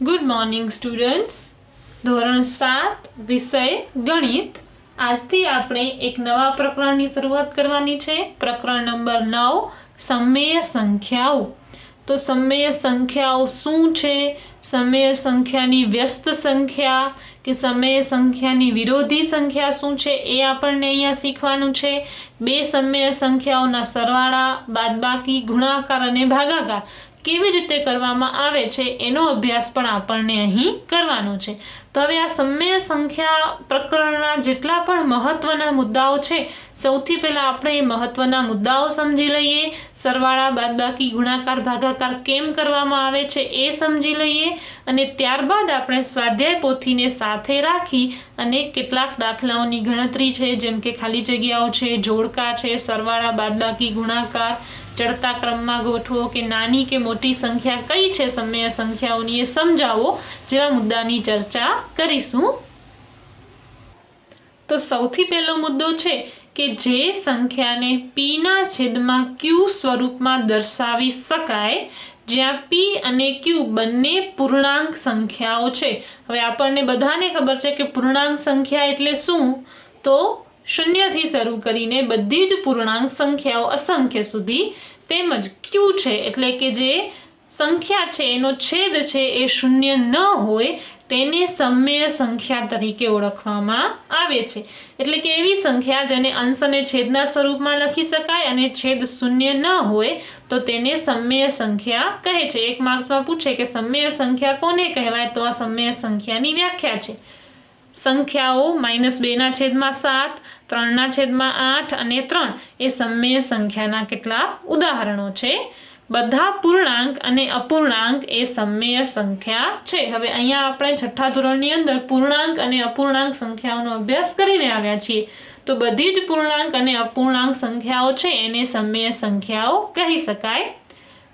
Good morning students. धोरण 7 विषय गणित। આજથી આપણે એક નવા પ્રકરણની શરૂઆત કરવાની છે। પ્રકરણ નંબર 9 સમમેય સંખ્યાઓ। તો સમમેય સંખ્યાઓ શું છે, સમમેય સંખ્યાની વ્યસ્ત સંખ્યા કે સમમેય સંખ્યાની વિરોધી સંખ્યા શું છે એ આપણને અહીંયા શીખવાનું છે। બે સમમેય સંખ્યાઓના સરવાળા, બાદબાકી, ગુણાકાર અને ભાગાકાર કેવી રીતે કરવામાં આવે છે એનો અભ્યાસ પણ આપણને અહીં કરવાનો છે। તો હવે આ સમમેય સંખ્યા પ્રકરણના જેટલા પણ મહત્વના મુદ્દાઓ છે, સૌથી પહેલા આપણે એ મહત્વના મુદ્દાઓ સમજી લઈએ। સરવાળા, બાદબાકી, ગુણાકાર, ભાગાકાર કેમ કરવામાં આવે છે એ સમજી લઈએ અને ત્યારબાદ આપણે સ્વાધ્યાય પોથીને સાથે રાખી અને કેટલાક દાખલાઓની ગણતરી છે, જેમ કે ખાલી જગ્યાઓ છે, જોડકા છે, સરવાળા, બાદબાકી, ગુણાકાર ચડતા ક્રમમાં ગોઠવો કે નાની કે મોટી સંખ્યા કઈ છે સમમેય સંખ્યાઓની એ સમજાવો જેવા મુદ્દાની ચર્ચા કરીશું। તો સૌથી પહેલો મુદ્દો છે કે જે સંખ્યાને p ના છેદમાં q સ્વરૂપમાં દર્શાવી શકાય, જ્યાં p અને q બંને પૂર્ણાંક સંખ્યાઓ છે। હવે આપણને બધાને ખબર છે કે પૂર્ણાંક સંખ્યા એટલે શું, તો શૂન્યથી શરૂ કરીને બધી જ પૂર્ણાંક સંખ્યાઓ અસંખ્ય સુધી, તેમજ q છે એટલે કે જે સંખ્યા છે એનો છેદ છે એ શૂન્ય ન હોય તેને સમમેય સંખ્યા તરીકે ઓળખવામાં આવે છે। એટલે કે એવી સંખ્યા જેને અંશ અને છેદના સ્વરૂપમાં લખી શકાય અને છેદ શૂન્ય ન હોય તો તેને સમમેય સંખ્યા કહે છે। એક માર્ક્સમાં પૂછે કે સમમેય સંખ્યા કોને કહેવાય, તો આ સમમેય સંખ્યાની વ્યાખ્યા છે। સંખ્યાઓ -2/7, 3/8 અને 3 એ સમમેય સંખ્યાના કેટલાક ઉદાહરણો છે। બધા પૂર્ણાંક અને અપૂર્ણાંક એ સમમેય સંખ્યા છે। હવે અહીંયા આપણે છઠ્ઠા ધોરણની અંદર પૂર્ણાંક અને અપૂર્ણાંક સંખ્યાઓનો અભ્યાસ કરીને આવ્યા છીએ, તો બધી જ પૂર્ણાંક અને અપૂર્ણાંક સંખ્યાઓ છે એને સમમેય સંખ્યાઓ કહી શકાય।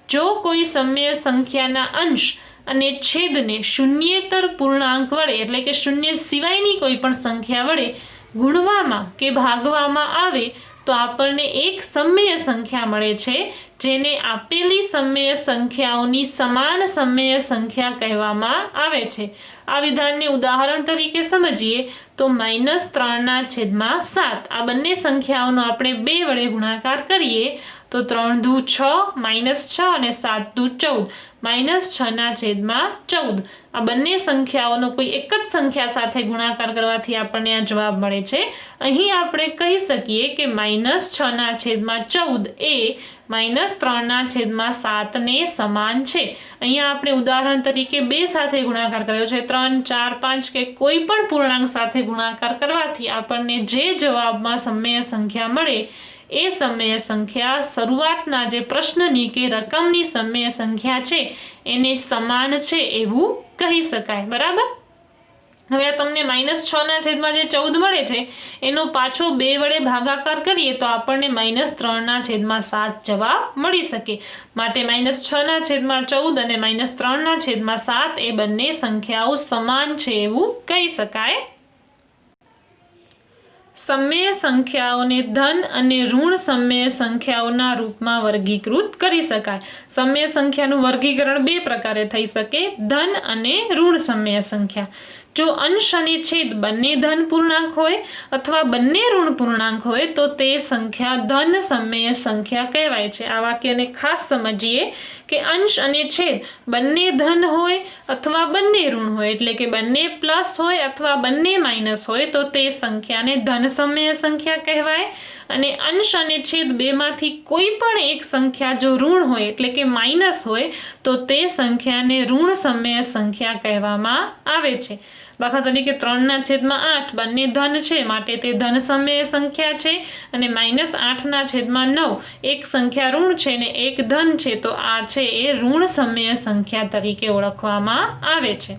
જો કોઈ સમમેય સંખ્યાના અંશ અને છેદને શૂન્યેતર પૂર્ણાંક વડે એટલે કે શૂન્ય સિવાયની કોઈ પણ સંખ્યા વડે ગુણવામાં કે ભાગવામાં આવે તો આપણને એક સમમેય સંખ્યા મળે છે, જેને આપેલી સમમેય સંખ્યાઓની સમાન સમમેય સંખ્યા કહેવામાં આવે છે। આ વિધાનને ઉદાહરણ તરીકે સમજીએ તો -3/7 આ બંને સંખ્યાઓનો આપણે 2 વડે ગુણાકાર કરીએ તો 3 દુ 6, -6 અને 7 દુ 14, -6/14 આ બંને સંખ્યાઓનો કોઈ એક જ સંખ્યા સાથે ગુણાકાર કરવાથી આપણને આ જવાબ મળે છે। અહીં આપણે કહી શકીએ કે -6/14 એ -3/7 ને સમાન છે। અહીંયા આપણે ઉદાહરણ તરીકે 2 સાથે ગુણાકાર કર્યો છે, 3, 4, 5 કે કોઈ પણ પૂર્ણાંક સાથે ગુણાકાર કરવાથી આપણને જે જવાબમાં સમમેય સંખ્યા મળે એ સમમેય સંખ્યા શરૂઆતના જે પ્રશ્નની કે રકમની સમમેય સંખ્યા છે એને સમાન છે એવું કહી શકાય। બરાબર। હવે તમને -6/14 મળે છે એનો પાછો 2 વડે ભાગાકાર કરીએ તો આપણને -3/7 જવાબ મળી શકે। માટે -6/14 અને -3/7 એ બંને સંખ્યાઓ સમાન છે એવું કહી શકાય। સમમેય સંખ્યાઓને ધન અને ઋણ સમમેય સંખ્યાઓના રૂપમાં વર્ગીકૃત કરી શકાય। સમમેય સંખ્યાનું વર્ગીકરણ 2 પ્રકારે થઈ શકે, ધન અને ઋણ સમમેય સંખ્યા। જો અંશ અને છેદ બંને ધન પૂર્ણાંક હોય અથવા બંને ઋણ પૂર્ણાંક હોય તો તે સંખ્યા ધન સમમેય સંખ્યા કહેવાય છે। આ વાક્યને ખાસ સમજીએ કે અંશ અને છેદ બંને ધન હોય અથવા બંને ઋણ હોય, એટલે કે બંને પ્લસ હોય અથવા બંને માઇનસ હોય તો તે સંખ્યાને ધન સમમેય સંખ્યા કહેવાય। અને અંશ અને છેદ બેમાંથી કોઈ પણ એક સંખ્યા જો ઋણ હોય એટલે કે માઇનસ હોય તો તે સંખ્યાને ઋણ સમમેય સંખ્યા કહેવામાં આવે છે। દાખલા તરીકે 3/8 બંને ધન છે માટે તે ધન સમમેય સંખ્યા છે, અને -8/9 એક સંખ્યા ઋણ છે ને એક ધન છે તો આ છે એ ઋણ સમમેય સંખ્યા તરીકે ઓળખવામાં આવે છે।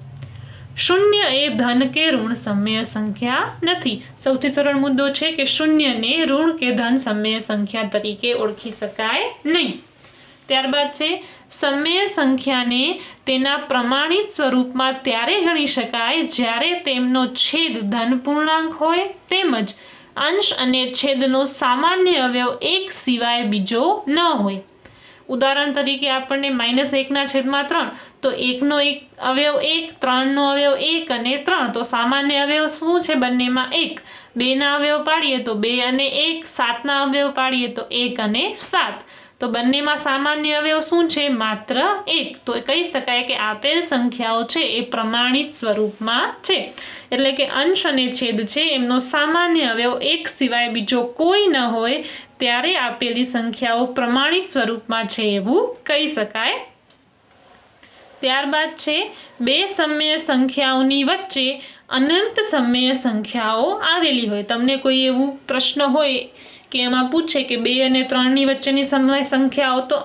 શૂન્ય એ ધન કે ઋણ સમમેય સંખ્યા નથી। સૌથી સરળ મુદ્દો છે કે શૂન્યને ઋણ કે ધન સમમેય સંખ્યા તરીકે ઓળખી શકાય નહીં। ત્યારબાદ છે સમમેય સંખ્યાને તેના પ્રમાણિત સ્વરૂપમાં ત્યારે ગણી શકાય જ્યારે તેમનો છેદ ધન પૂર્ણાંક હોય તેમજ અંશ અને છેદનો સામાન્ય અવયવ એક સિવાય બીજો ન હોય। ઉદાહરણ તરીકે આપણને -1/3 તો 1નો એક અવયવ 1, 3નો અવયવ 1 અને 3, તો સામાન્ય અવયવ શું છે બંનેમાં? 1. 2ના અવયવ પાડીએ તો 2 અને 1, 7ના અવયવ પાડીએ તો 1 અને 7, તો બંનેમાં સામાન્ય અવયવ શું છે? માત્ર 1. તો કહી શકાય કે આપેલ સંખ્યાઓ છે એ પ્રમાણિત સ્વરૂપમાં છે, એટલે કે અંશ અને છેદ છે એમનો સામાન્ય અવયવ 1 સિવાય બીજો કોઈ ન હોય ત્યારે આપેલી સંખ્યાઓ પ્રમાણિત સ્વરૂપમાં છે એવું કહી શકાય. ત્યારબાદ છે બે સમય સંખ્યાઓની વચ્ચે અનંત સમય સંખ્યાઓ આવેલી હોય. તમને કોઈ એવું પ્રશ્ન હોય કે એમાં પૂછે કે 2 અને 3ની વચ્ચેની સમય સંખ્યાઓ તો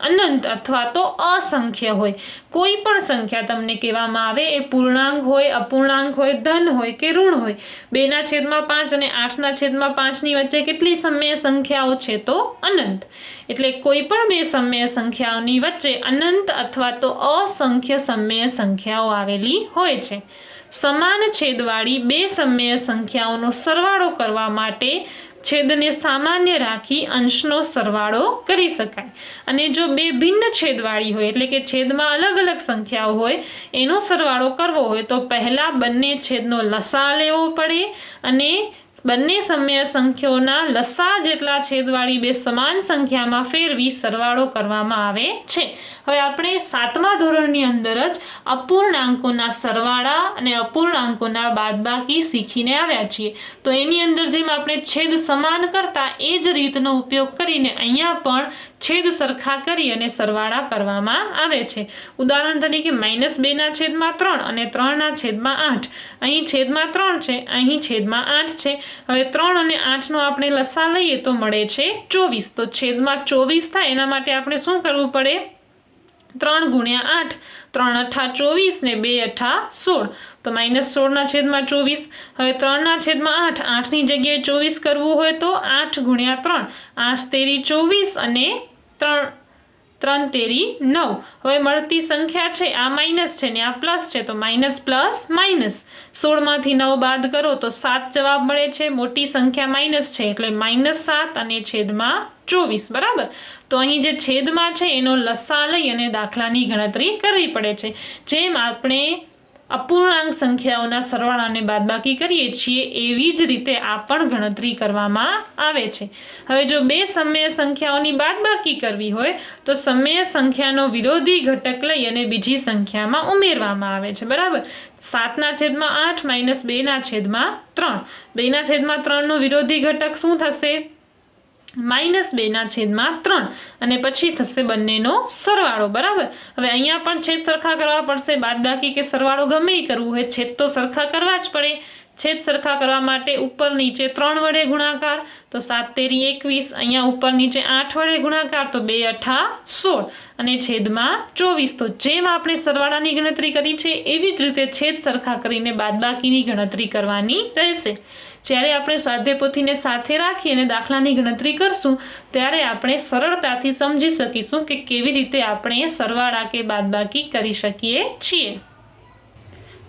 અનંત અથવા તો અસંખ્ય હોય. કોઈ પણ સંખ્યા તમને કહેવામાં આવે એ પૂર્ણાંક હોય, અપૂર્ણાંક હોય, ધન હોય કે ઋણ હોય. 2/5 અને 8/5ની વચ્ચે કેટલી સમય સંખ્યાઓ છે? તો અનંત. એટલે કોઈ પણ બે સમય સંખ્યાઓની વચ્ચે અનંત અથવા તો અસંખ્ય સમય સંખ્યાઓ આવેલી હોય છે. સમાન છેદવાળી બે સમય સંખ્યાઓનો સરવાળો કરવા માટે છેદને સામાન્ય રાખી અંશનો સરવાળો કરી શકાય. અને જો બે ભિન્ન છેદવાળી હોય એટલે કે છેદમાં અલગ અલગ સંખ્યાઓ હોય એનો સરવાળો કરવો હોય તો પહેલા બંને છેદનો લસા લેવો પડે અને બંને સમય સંખ્યાઓના લસા જેટલા છેદવાળી બે સમાન સંખ્યામાં ફેરવી સરવાળો કરવામાં આવે છે. હવે આપણે 7મા ધોરણની અંદર જ અપૂર્ણાંકોના સરવાળા અને અપૂર્ણાંકોના બાદબાકી શીખીને આવ્યા છીએ. તો એની અંદર જેમ આપણે છેદ સમાન કરતા એ જ રીતનો ઉપયોગ કરીને અહીંયા પણ છેદ સરખા કરી અને સરવાળા કરવામાં આવે છે. ઉદાહરણ તરીકે -2/3 અને 3/8. અહીં છેદમાં 3 છે, અહીં છેદમાં 8 છે. હવે 3 અને 8નો આપણે લસા લઈએ તો મળે છે 24. તો છેદમાં 24 થાય એના માટે આપણે શું કરવું પડે? 3 × 8, 3 × 8 24 ને 2 × 8 16, તો -16/24. હવે 3/8, 8ની જગ્યાએ 24 કરવું હોય તો 8 × 3, 8 તેરી 24 અને 3 તેરી 9. હવે મળતી સંખ્યા છે આ માઇનસ છે ને આ પ્લસ છે, તો માઇનસ પ્લસ માઇનસ. 16માંથી 9 બાદ કરો તો 7 જવાબ મળે છે. મોટી સંખ્યા માઇનસ છે એટલે -7 અને છેદમાં 24. બરાબર. તો અહીં જે છેદમાં છે એનો લસા લઈ અને દાખલાની ગણતરી કરવી પડે છે. જેમ આપણે અપૂર્ણાંક સંખ્યાઓના સરવાળાને બાદબાકી કરીએ છીએ એવી જ રીતે આ પણ ગણતરી કરવામાં આવે છે. હવે જો બે સમય સંખ્યાઓની બાદબાકી કરવી હોય તો સમય સંખ્યાનો વિરોધી ઘટક લઈ અને બીજી સંખ્યામાં ઉમેરવામાં આવે છે. બરાબર. 7/8 - 2/3. 2/3નો વિરોધી ઘટક શું થશે? -2/3 અને પછી થશે બંનેનો સરવાળો. બરાબર. હવે અહીંયા પણ છેદ સરખા કરવા પડશે. બાદબાકી કે સરવાળો ગમે એ કરવું હોય છેદ તો સરખા કરવા જ પડે. છેદ સરખા કરવા માટે ઉપર નીચે 3 વડે ગુણાકાર, તો 7 તેરી 21. અહીંયા ઉપર નીચે 8 વડે ગુણાકાર, તો 2 × 8 16 અને છેદમાં 24. તો જેમ આપણે સરવાળાની ગણતરી કરી છે એવી જ રીતે છેદ સરખા કરીને બાદબાકીની ગણતરી કરવાની રહેશે. જ્યારે આપણે સ્વાધ્યાય પોથીને સાથે રાખી અને દાખલાની ગણતરી કરશું ત્યારે આપણે સરળતાથી સમજી શકીશું કે કેવી રીતે આપણે સરવાળા કે બાદબાકી કરી શકીએ છીએ.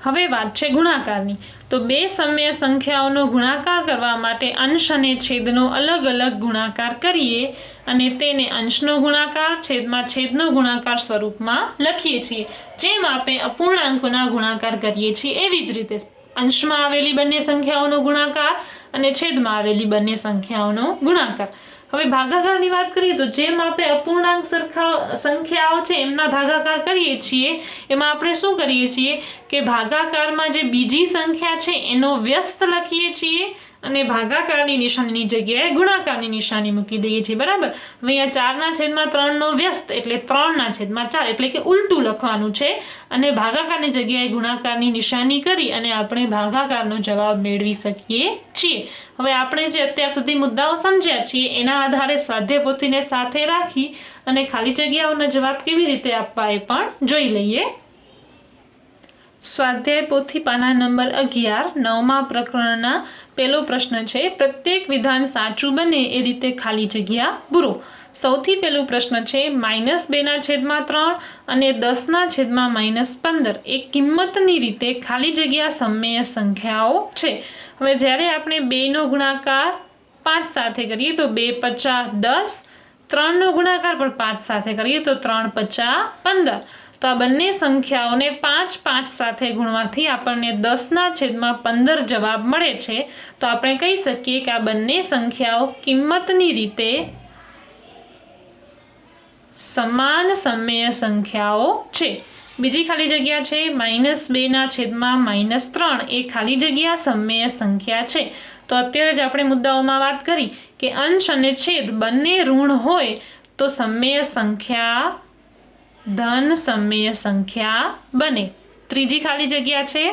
હવે વાત છે ગુણાકારની. તો બે સમય સંખ્યાઓનો ગુણાકાર કરવા માટે અંશ અને છેદનો અલગ અલગ ગુણાકાર કરીએ અને તેને અંશનો ગુણાકાર છેદમાં છેદનો ગુણાકાર સ્વરૂપમાં લખીએ છીએ. જેમ આપણે અપૂર્ણાંકોના ગુણાકાર કરીએ છીએ એવી જ રીતે અંશમાં આવેલી બંને સંખ્યાઓનો ગુણાકાર અને છેદમાં આવેલી બંને સંખ્યાઓનો ગુણાકાર. હવે ભાગાકારની વાત કરીએ તો જેમ આપણે અપૂર્ણાંક સંખ્યાઓ છે એમના ભાગાકાર કરીએ છીએ એમાં આપણે શું કરીએ છીએ કે ભાગાકારમાં જે બીજી સંખ્યા છે એનો વ્યસ્ત લખીએ છીએ અને ભાગાકારની નિશાનીની જગ્યાએ ગુણાકારની નિશાની મૂકી દઈએ છીએ. બરાબર. હવે અહીંયા 4/3નો વ્યસ્ત એટલે 3/4 એટલે કે ઉલટું લખવાનું છે અને ભાગાકારની જગ્યાએ ગુણાકારની નિશાની કરી અને આપણે ભાગાકારનો જવાબ મેળવી શકીએ છીએ. હવે આપણે જે અત્યાર સુધી મુદ્દાઓ સમજ્યા છીએ એના આધારે સ્વાધ્યાય પોથીને સાથે રાખી અને ખાલી જગ્યાઓના જવાબ કેવી રીતે આપવા એ પણ જોઈ લઈએ. સ્વાધ્યાય પોથી પાના નંબર 11 9મા પ્રકરણના પહેલો પ્રશ્ન છે. પ્રત્યેક વિધાન સાચું બને એ રીતે ખાલી જગ્યા પૂરો. સૌથી પહેલું પ્રશ્ન છે -2/3 અને 10/-15 એ કિંમતની રીતે ખાલી જગ્યા સમય સંખ્યાઓ છે. હવે જ્યારે આપણે 2નો ગુણાકાર 5 સાથે કરીએ તો 2 × 5 = 10, 3નો ગુણાકાર પણ 5 સાથે કરીએ તો 3 × 5 = 15। તો આ બંને સંખ્યાઓને 5 5 સાથે ગુણવાથી આપણને 10/15 જવાબ મળે છે। તો આપણે કહી શકીએ કે આ બંને સંખ્યાઓ કિંમતની રીતે સમાન સમય સંખ્યાઓ છે। બીજી ખાલી જગ્યા છે -2/-3 એ ખાલી જગ્યા સમય સંખ્યા છે। તો અત્યારે જ આપણે મુદ્દાઓમાં વાત કરી કે અંશ અને છેદ બંને ઋણ હોય તો સમય સંખ્યા ધન સમય સંખ્યા બને। ત્રીજી ખાલી જગ્યા છે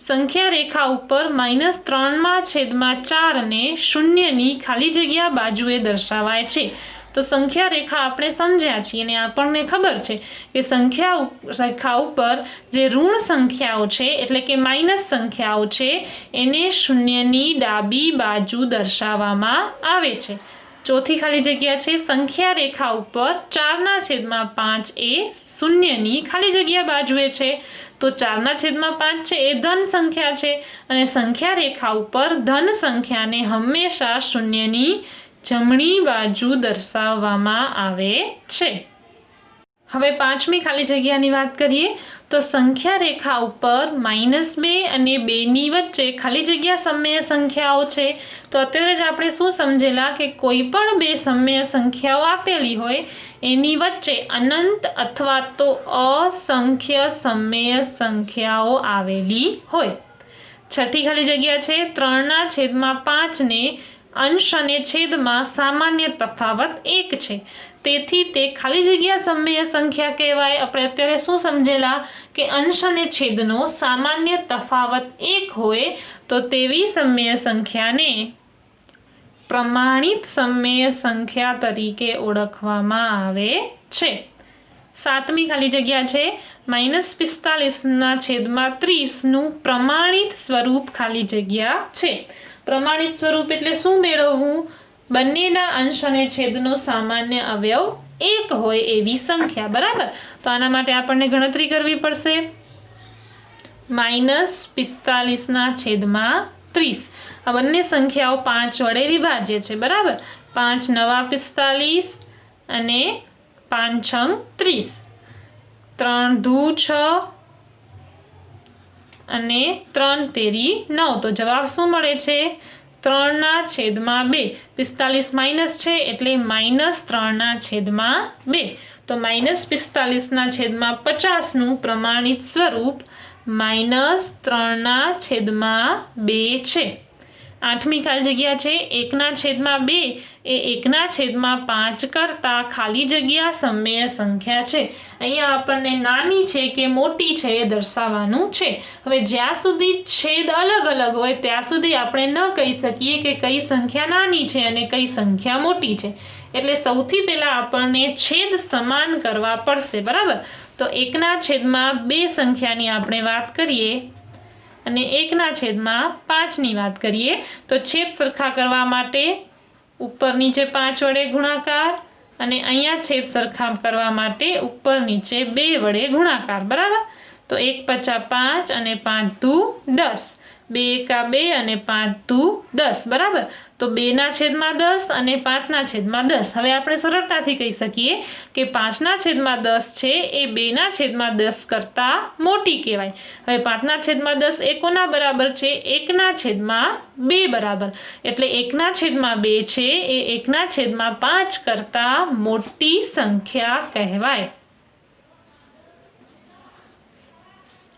સંખ્યા રેખા ઉપર -3/4 ને શૂન્યની ખાલી જગ્યા બાજુએ દર્શાવાય છે। તો સંખ્યા રેખા આપણે સમજ્યા છીએ અને આપણને ખબર છે કે સંખ્યા રેખા ઉપર જે ઋણ સંખ્યાઓ છે એટલે કે માઇનસ સંખ્યાઓ છે એને શૂન્યની ડાબી બાજુ દર્શાવવામાં આવે છે। ચોથી ખાલી જગ્યા છે સંખ્યા રેખા ઉપર 4/5 એ શૂન્યની ખાલી જગ્યા બાજુએ છે। તો 4/5 છે એ ધન સંખ્યા છે અને સંખ્યા રેખા ઉપર ધન સંખ્યાને હંમેશા શૂન્યની જમણી બાજુ દર્શાવવામાં આવે છે। હવે પાંચમી ખાલી જગ્યાની વાત કરીએ તો સંખ્યા રેખા ઉપર -2 અને 2ની વચ્ચે ખાલી જગ્યા સમય સંખ્યાઓ છે। તો અત્યારે જ આપણે શું સમજેલા કે કોઈ પણ બે સમય સંખ્યાઓ આપેલી હોય એની વચ્ચે અનંત અથવા તો અસંખ્ય સમય સંખ્યાઓ આવેલી હોય। છઠ્ઠી ખાલી જગ્યા છે 3/5 ને અંશ અને છેદમાં સામાન્ય તફાવત 1 છે તેથી તે ખાલી જગ્યા સમય સંખ્યા કહેવાય। આપણે અત્યારે શું સમજેલા કે અંશ અને છેદનો સામાન્ય તફાવત 1 હોય તો તેવી સમય સંખ્યાને પ્રમાણિત સમય સંખ્યા તરીકે ઓળખવામાં આવે છે। સાતમી ખાલી જગ્યા છે -45/30 નું પ્રમાણિત સ્વરૂપ ખાલી જગ્યા છે। પ્રમાણિત સ્વરૂપ એટલે શું મેળવવું? બંનેના અંશ અને છેદનો સામાન્ય અવયવ 1 હોય એવી સંખ્યા। બરાબર, તો આના માટે આપણને ગણતરી કરવી પડશે। -45/30 આ બંને સંખ્યાઓ 5 વડે વિભાજ્ય છે। બરાબર, 5 × 9 = 45 અને 5 × 6 = 30, 3 × 2 = 6 અને 3 × 3 = 9। તો જવાબ શું મળે છે? 3/2। 45 માઇનસ છે એટલે -3/2। તો -45/50 નું પ્રમાણિત સ્વરૂપ -3/2 છે। આઠમી ખાલી જગ્યા છે 1/2 એ 1/5 કરતા ખાલી જગ્યા સમય સંખ્યા છે। અહીંયા આપણને નાની છે કે મોટી છે એ દર્શાવવાનું છે। હવે જ્યાં સુધી છેદ અલગ અલગ હોય ત્યાં સુધી આપણે ન કહી શકીએ કે કઈ સંખ્યા નાની છે અને કઈ સંખ્યા મોટી છે। એટલે સૌથી પહેલા આપણને છેદ સમાન કરવા પડશે। બરાબર, તો 1/2 સંખ્યાની આપણે વાત કરીએ અને 1/5ની વાત કરીએ તો છેદ સરખા કરવા માટે ઉપર નીચે 5 વડે ગુણાકાર અને અહીંયા છેદ સરખા કરવા માટે ઉપર નીચે 2 વડે ગુણાકાર। બરાબર, તો 1 × 5 અને 5 × 10, 2 × 2 અને 5 × 10। બરાબર, તો 2/10 અને 5/10। હવે આપણે સરળતાથી કહી શકીએ કે 5/10 છે એ 2/10 કરતાં મોટી કહેવાય। હવે 5/10 એ કોના બરાબર છે? 1/2 બરાબર, એટલે 1/2 છે એ 1/5 કરતાં મોટી સંખ્યા કહેવાય।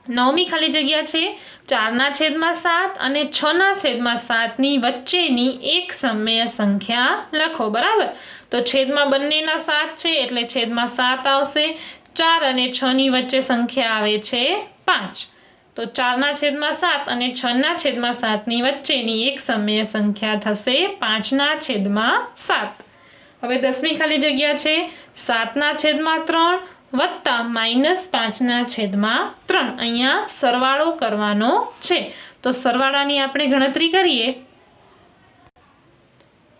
નવમી ખાલી જગ્યા છે 4/7 અને 6/7 ની વચ્ચેની એક સમય સંખ્યા લખો। બરાબર, તો છેદમાં બંનેના 7 છે એટલે છેદમાં 7 આવશે। 4 અને 6 ની વચ્ચે સંખ્યા આવે છે 5, તો 4/7 અને 6/7 ની વચ્ચેની એક સમય સંખ્યા થશે 5/7। હવે 10મી ખાલી જગ્યા છે 7/3 વત્તા -5/3। અહીંયા સરવાળો કરવાનો છે, તો સરવાળાની આપણે ગણતરી કરીએ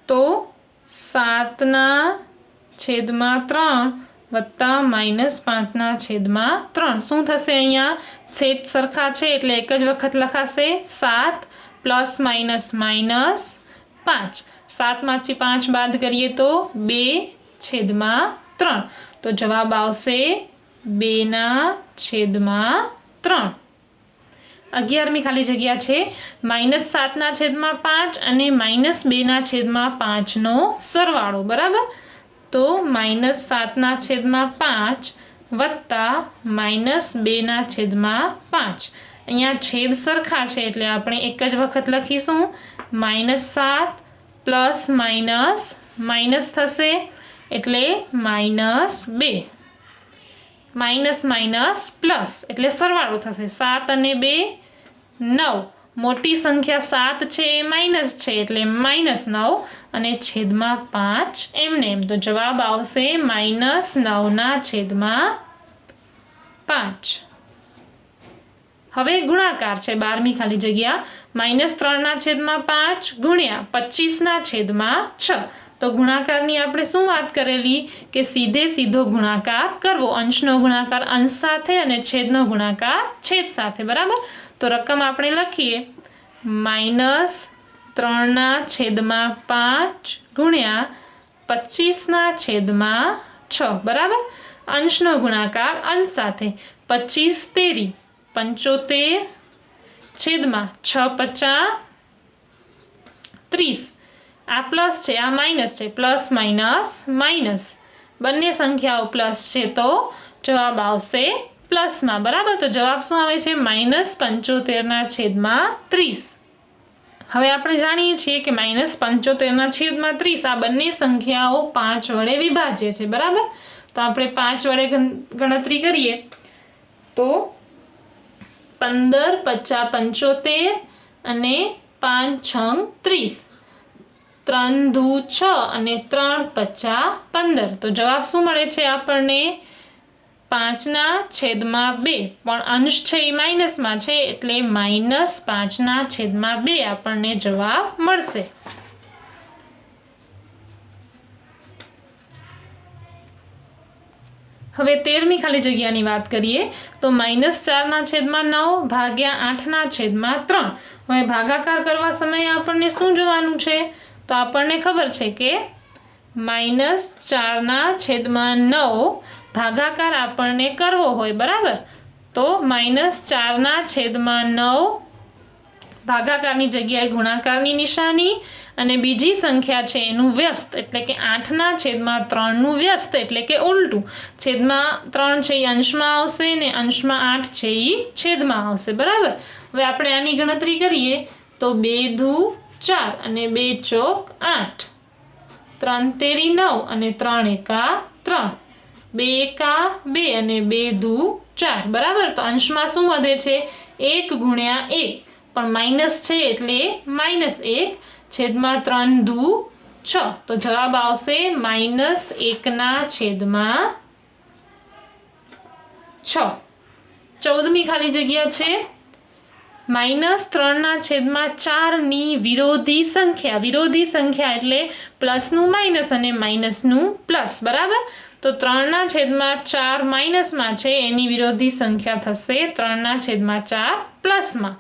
તો 7/3 વત્તા -5/3 શું થશે? અહીંયા છેદ સરખા છે એટલે એક જ વખત લખાશે। 7 ± -5, 7માંથી 5 બાદ કરીએ તો 2, 2/3। તો જવાબ આવશે 2/3। 11મી ખાલી જગ્યા છે -7/5 અને -2/5 નો સરવાળો, બરાબર। તો -7/5 વત્તા -2/5। અહીંયા છેદ સરખા છે એટલે આપણે એક જ વખત લખીશું। -7 પ્લસ માઇનસ થશે એટલે -2, માઇનસ પ્લસ એટલે સરવાળો થશે। 7 અને 2 9, મોટી સંખ્યા 7 છે એ માઇનસ છે એટલે -9 અને છેદમાં 5 એમને એમ। તો જવાબ આવશે -9/5। હવે ગુણાકાર છે 12મી ખાલી જગ્યા -3/5 ગુણ્યા 25/6। તો ગુણાકારની આપણે શું વાત કરેલી કે સીધો ગુણાકાર કરવો, અંશનો ગુણાકાર અંશ સાથે અને છેદનો ગુણાકાર છેદ સાથે, બરાબર। તો રકમ આપણે લખીએ -3/5 ગુણ્યા 25/6, બરાબર। અંશનો ગુણાકાર અંશ સાથે 25 તેરી 75 છેદમાં 6 × 5 = 30। આ પ્લસ છે આ માઇનસ છે, પ્લસ માઇનસ બંને સંખ્યાઓ પ્લસ છે તો જવાબ આવશે પ્લસમાં, બરાબર। તો જવાબ શું આવે છે -75/30। હવે આપણે જાણીએ છીએ કે -75/30 આ બંને સંખ્યાઓ 5 વડે વિભાજ્ય છે, બરાબર। તો આપણે 5 વડે ગણતરી કરીએ તો 15 × 5 = 75 અને 5 × 6 = 30, 3 દૂ 6 અને 3 × 5 = 15। તો જવાબ શું મળે છે આપણને 5/2, પણ અંશ છે એ માઇનસમાં છે એટલે -5/2 આપણને જવાબ મળશે। હવે 13મી ખાલી જગ્યાની વાત કરીએ તો -4/9 ભાગ્યા 8/3। હવે ભાગાકાર કરવા સમયે આપણને શું જોવાનું છે તો આપણને ખબર છે કે -4/9 ભાગાકાર આપણને કરવો હોય, બરાબર। તો -4/9 ભાગાકારની જગ્યાએ ગુણાકારની નિશાની અને બીજી સંખ્યા છે એનું વ્યસ્ત એટલે કે 8/3 નું વ્યસ્ત એટલે કે ઉલટું। છેદમાં 3 છે એ અંશમાં આવશે ને અંશમાં 8 છે એ છેદમાં આવશે, બરાબર। હવે આપણે આની ગણતરી કરીએ તો 2 દૂ 4 અને 2 ચોક 8, 3 તેરી 9 અને 3 એકા 3, 2 એકા 2 અને 2 દૂ 4, બરાબર। તો અંશમાં શું વધે છે 1 × 1, પણ માઇનસ છે એટલે -1 છેદમાં 3 દૂ 6। તો જવાબ આવશે -1/6। 14મી ખાલી જગ્યા છે -3/4 ની વિરોધી સંખ્યા એટલે પ્લસનું માઇનસ અને માઇનસનું પ્લસ, બરાબર। તો 3/4 માઇનસમાં છે એની વિરોધી સંખ્યા થશે 3/4 પ્લસમાં।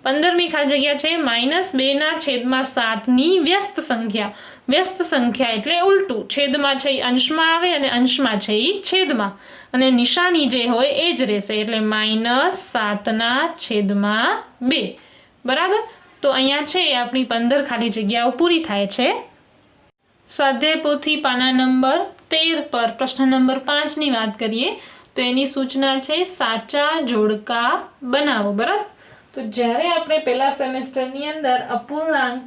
15મી ખાલી જગ્યા છે -2/7 ની વ્યસ્ત સંખ્યા એટલે ઉલટું, છેદમાં છે એ અંશમાં આવે અને અંશમાં છે એ છેદમાં, અને નિશાની જે હોય એ જ રહેશે એટલે -7/2, બરાબર। તો અહીંયા છે આપણી 15 ખાલી જગ્યાઓ પૂરી થાય છે। સ્વાધ્યાય પોથી પાના નંબર 13 પર પ્રશ્ન નંબર 5 ની વાત કરીએ તો એની સૂચના છે સાચા જોડકા બનાવો, બરાબર। તો જ્યારે આપણે પહેલા સેમેસ્ટરની અંદર અપૂર્ણાંક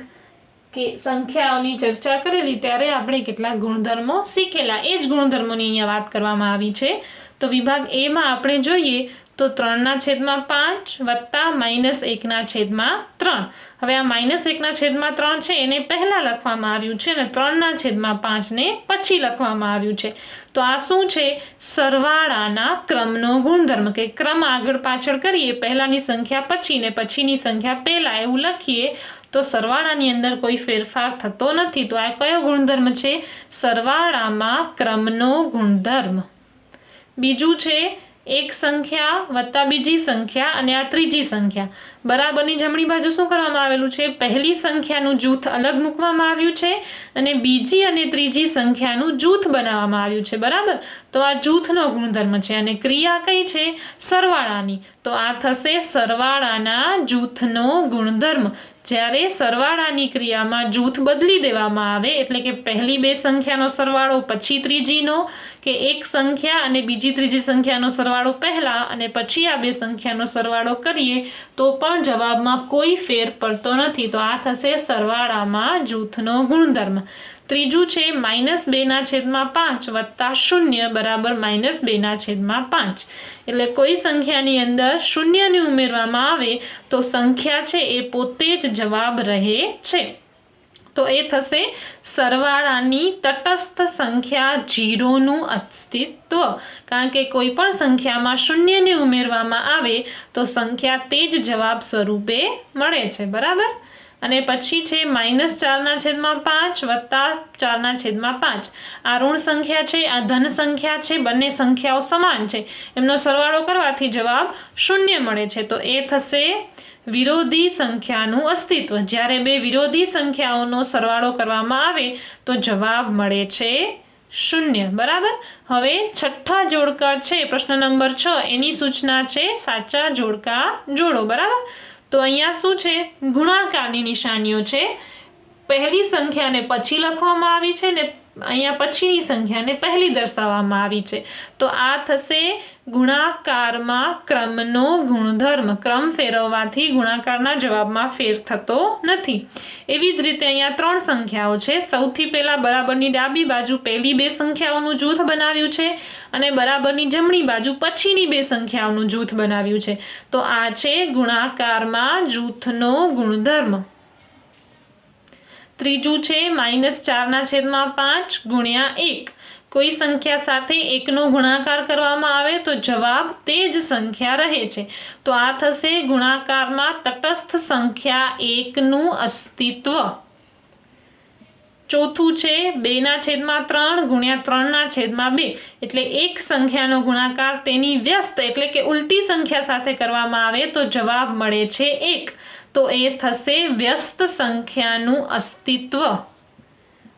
કે સંખ્યાઓની ચર્ચા કરેલી ત્યારે આપણે કેટલાક ગુણધર્મો શીખેલા, એ જ ગુણધર્મોની અહીંયા વાત કરવામાં આવી છે। તો વિભાગ એ માં આપણે જોઈએ તો 3/5 વત્તા -1/3। હવે આ -1/3 છે એને પહેલા લખવામાં આવ્યું છે અને 3/5 ને પછી લખવામાં આવ્યું છે। તો આ શું છે સરવાળાના ક્રમનો ગુણધર્મ, કે ક્રમ આગળ પાછળ કરીએ, પહેલાની સંખ્યા પછી ને પછીની સંખ્યા પહેલા એવું લખીએ તો સરવાળાની અંદર કોઈ ફેરફાર થતો નથી। તો આ કયો ગુણધર્મ છે સરવાળામાં ક્રમનો ગુણધર્મ। બીજું છે એક સંખ્યા વત્તા બીજી સંખ્યા અને આ ત્રીજી સંખ્યા બરાબરની જમણી બાજુ શું કરવામાં આવેલું છે, પહેલી સંખ્યાનું જૂથ અલગ મૂકવામાં આવ્યું છે અને બીજી અને ત્રીજી સંખ્યાનું જૂથ બનાવવામાં આવ્યું છે. બરાબર, તો આ જૂથનો ગુણધર્મ છે અને ક્રિયા કઈ છે, સરવાળાની. તો આ થશે સરવાળાના જૂથનો ગુણધર્મ. જ્યારે સરવાળાની ક્રિયામાં જૂથ બદલી દેવામાં આવે, એટલે કે પહેલી બે સંખ્યાનો સરવાળો પછી ત્રીજીનો, કે એક સંખ્યા અને બીજી ત્રીજી સંખ્યાનો સરવાળો પહેલા અને પછી આ બે સંખ્યાનો સરવાળો કરીએ તો પણ જવાબમાં કોઈ ફેર પડતો નથી. તો આ થશે સરવાળામાં જૂથનો ગુણધર્મ. ત્રીજું છે -2/5 વત્તા 0 બરાબર -2/5. એટલે કોઈ સંખ્યાની અંદર શૂન્યને ઉમેરવામાં આવે તો સંખ્યા છે એ પોતે જ જવાબ રહે છે. તો એ થશે સરવાળાની તટસ્થ સંખ્યા 0નું અસ્તિત્વ. કારણ કે કોઈ પણ સંખ્યામાં શૂન્યને ઉમેરવામાં આવે તો સંખ્યા તે જ જવાબ સ્વરૂપે મળે છે. બરાબર, અને પછી છે -4/5 વત્તા 4/5. આ ઋણ સંખ્યા છે, આ ધન સંખ્યા છે, બંને સંખ્યાઓ સમાન છે, એમનો સરવાળો કરવાથી જવાબ 0 મળે છે. તો એ થશે વિરોધી સંખ્યાનું અસ્તિત્વ. જ્યારે બે વિરોધી સંખ્યાઓનો સરવાળો કરવામાં આવે તો જવાબ મળે છે 0. બરાબર, હવે છઠ્ઠા જોડકા છે, પ્રશ્ન નંબર 6, એની સૂચના છે સાચા જોડકા જોડો. બરાબર, તો અહીંયા શું છે, ગુણાકારની નિશાનીઓ છે. પહેલી સંખ્યાને પછી લખવામાં આવી છે ને અહીંયા પછીની સંખ્યાને પહેલી દર્શાવવામાં આવી છે. તો આ થશે ગુણાકારમાં ક્રમનો ગુણધર્મ. ક્રમ ફેરવવાથી ગુણાકારના જવાબમાં ફેર થતો નથી. એવી જ રીતે અહીંયા 3 સંખ્યાઓ છે. સૌથી પહેલા બરાબરની ડાબી બાજુ પહેલી બે સંખ્યાઓનું જૂથ બનાવ્યું છે અને બરાબરની જમણી બાજુ પછીની બે સંખ્યાઓનું જૂથ બનાવ્યું છે. તો આ છે ગુણાકારમાં જૂથનો ગુણધર્મ. ત્રીજું છે -4/5 ગુણ્યા 1. કોઈ સંખ્યા સાથે 1નો ગુણાકાર કરવામાં આવે તો જવાબ તે જ સંખ્યા રહે છે. તો આ થશે ગુણાકારમાં તટસ્થ સંખ્યા 1નું અસ્તિત્વ. ચોથું છે 2/3 ગુણ્યા 3/2. એટલે એક સંખ્યાનો ગુણાકાર તેની વ્યસ્ત એટલે કે ઉલટી સંખ્યા સાથે કરવામાં આવે તો જવાબ મળે છે 1. તો એ થશે વ્યસ્ત સંખ્યાનું અસ્તિત્વ.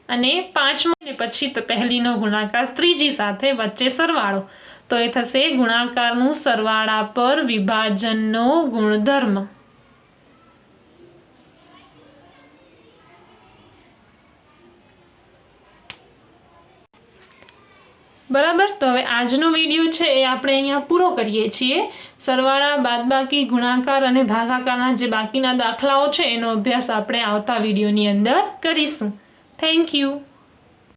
અને 5 પછી પહેલીનો ગુણાકાર ત્રીજી સાથે વચ્ચે સરવાળો. તો એ થશે ગુણાકારનું સરવાળા પર વિભાજનનો ગુણધર્મ. બરાબર, તો હવે આજનો વિડીયો છે એ આપણે અહીંયા પૂરો કરીએ છીએ. સરવાળા, બાદબાકી, ગુણાકાર અને ભાગાકારના જે બાકીના દાખલાઓ છે એનો અભ્યાસ આપણે આવતા વિડીયોની અંદર કરીશું. Thank you.